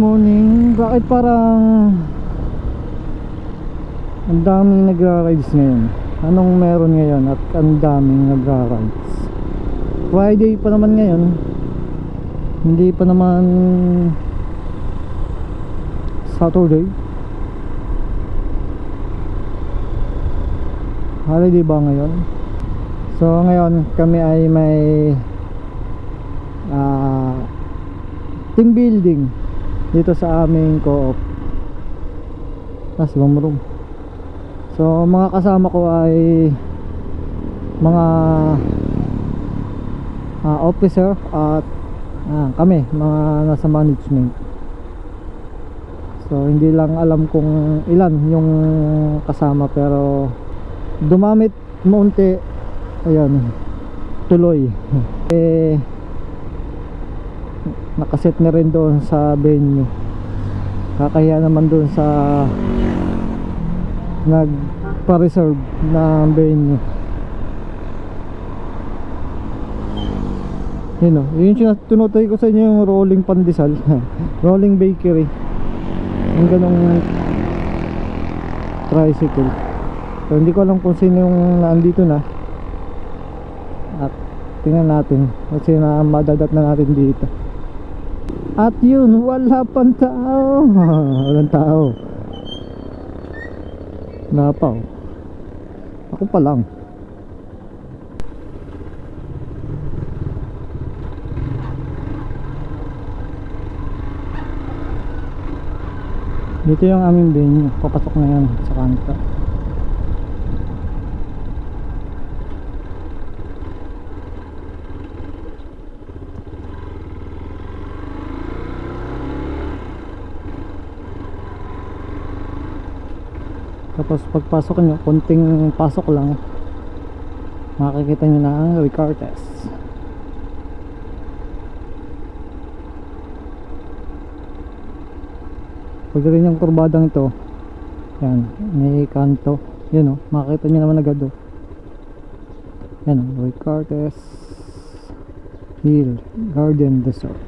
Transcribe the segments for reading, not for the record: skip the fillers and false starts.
morning. Bakit parang ang daming nagra-rides ngayon? Anong meron ngayon at ang daming nagra-rides? Friday pa naman ngayon. Hindi pa naman Saturday. Holiday ba ngayon? So ngayon kami ay may team building dito sa aming co-op. Long room. So mga kasama ko ay mga officer at kami mga nasa management. So hindi lang alam kung ilan yung kasama, pero dumamit maunti. Ayan, tuloy. Nakaset na rin doon sa venue. Kakahiya naman doon sa nagpa-reserve na venue. Yun o, yung tinutuloy ko sa inyo yung rolling pandesal. Rolling bakery. Yung ganong tricycle. So hindi ko alam kung sino yung naandito na. At tingnan natin kasi na madadat na natin dito. At yun, wala pang tao. Walang tao. Napaw. Ako pa lang. Dito yung aming venue. Papasok na yan sa kanto. Tapos pagpasok nyo, konting pasok lang, makikita nyo na ang Ricartes. Pag rin yung kurbadang ito, yan, may kanto. Yan o, makikita nyo naman agad o. Yan o, Ricartes Hill Garden Resort.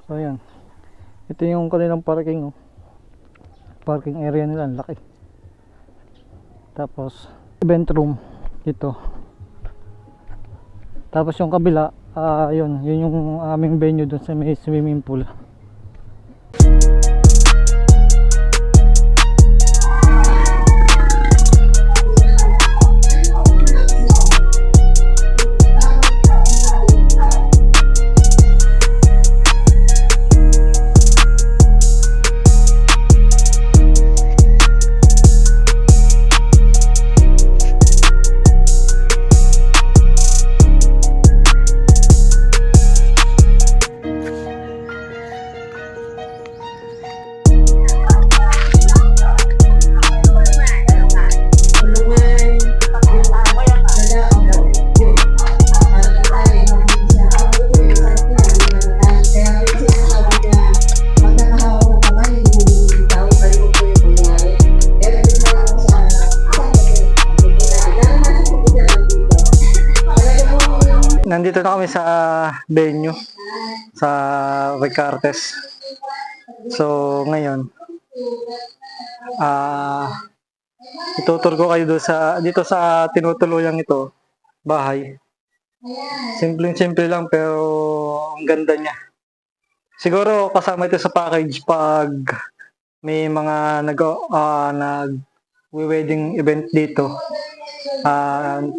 So yan, ito yung kanilang parking oh. Parking area nila, ang laki. Tapos event room dito. Tapos yung kabila, yun yung aming venue dun sa may swimming pool. Nandito na kami sa venue sa Ricartes. So ngayon itutur ko kayo dito sa tinutuluyang ito, bahay. Simple lang pero ang ganda niya. Siguro kasama ito sa package pag may mga nag-wedding event dito.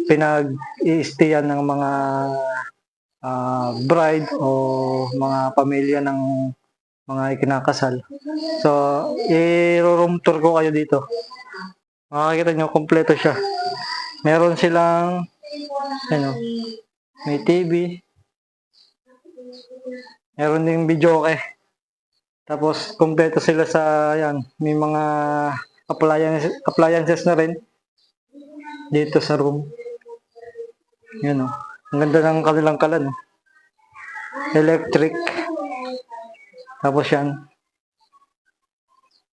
Pinag-i-stayan ng mga bride o mga pamilya ng mga ikinakasal. So, i-room tour ko kayo dito. Makikita nyo, kompleto siya. Meron silang may TV, meron ding videoke. Tapos kompleto sila sa may mga appliances na rin dito sa room. Yan o. Ang ganda ng kanilang kalan. Electric. Tapos yan.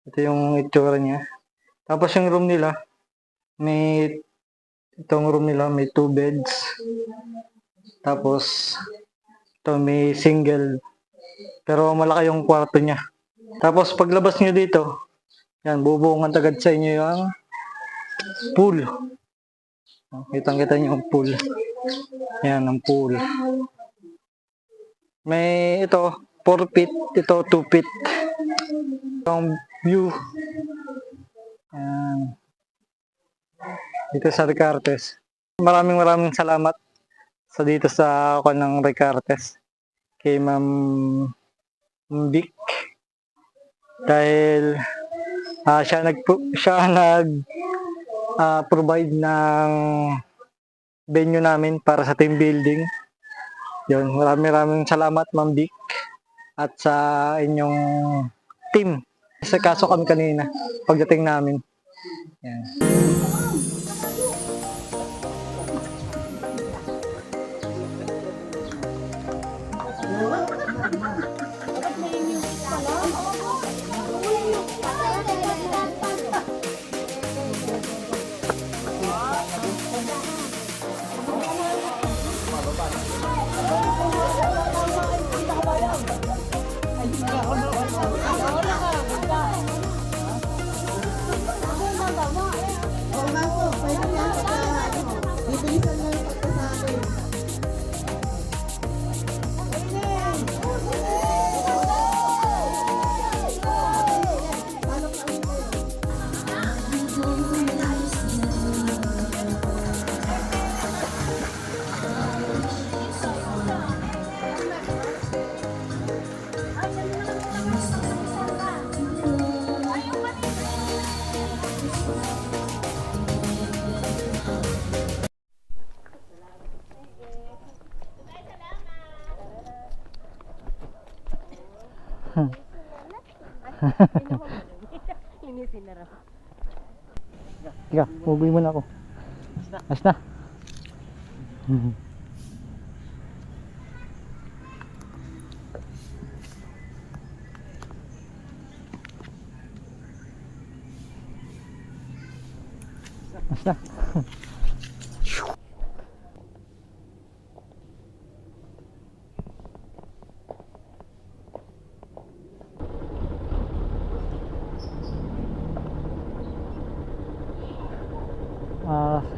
Ito yung itsura niya. Tapos yung room nila, may 2 beds. Tapos, ito may single. Pero malaki yung kwarto niya. Tapos paglabas nyo dito, yan, bubungan agad sa inyo yung pool. Kitang-kita nyo yung pool. Yan, ang pool. May ito, 4 feet. Ito, 2 feet. Yung view. Yan. Dito sa Ricartes. Maraming salamat sa dito sa ako ng Ricartes. Kay Ma'am Vic. Dahil siya provide ng venue namin para sa team building. Yun, maraming salamat Ma'am Vic at sa inyong team. Sa kaso kami kanina pagdating namin. Yan. Tiga, huguin mo na ako. As na. As na.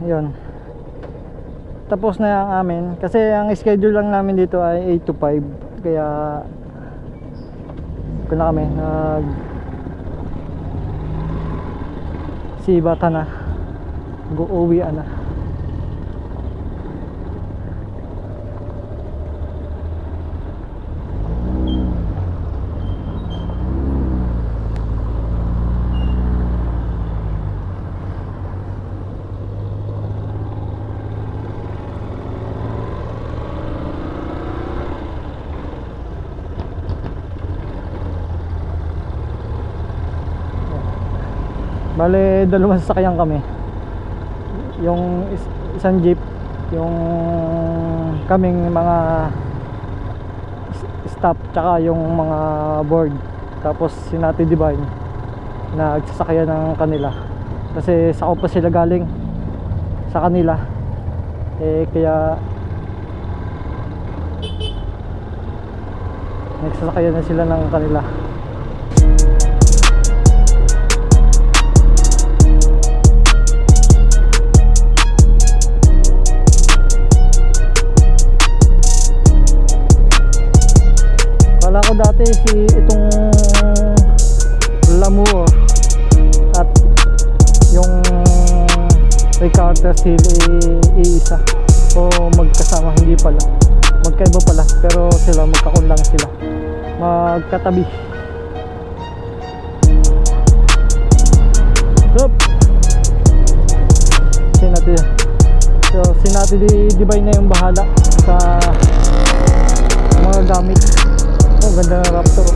Yun. Tapos na ang amin kasi ang schedule lang namin dito ay 8 to 5 kaya kung na kami sibata na uwi na. Bale, dalawang sasakyan kami. Yung isang jeep, yung kaming mga staff, tsaka yung mga board. Tapos si Nati Divine, nagsasakyan ng kanila. Kasi sa pa sila galing sa kanila. Kaya nagsasakyan na sila ng kanila. Kala ko dati itong Lamu at yung Ricartes Hill iisa o magkasama, hindi pala, magkaiba pala, pero sila magkakunlang sila, magkatabi. Yup. Sinati Divine na yung bahala sa mga gamit. Oh, ganda ng Raptor.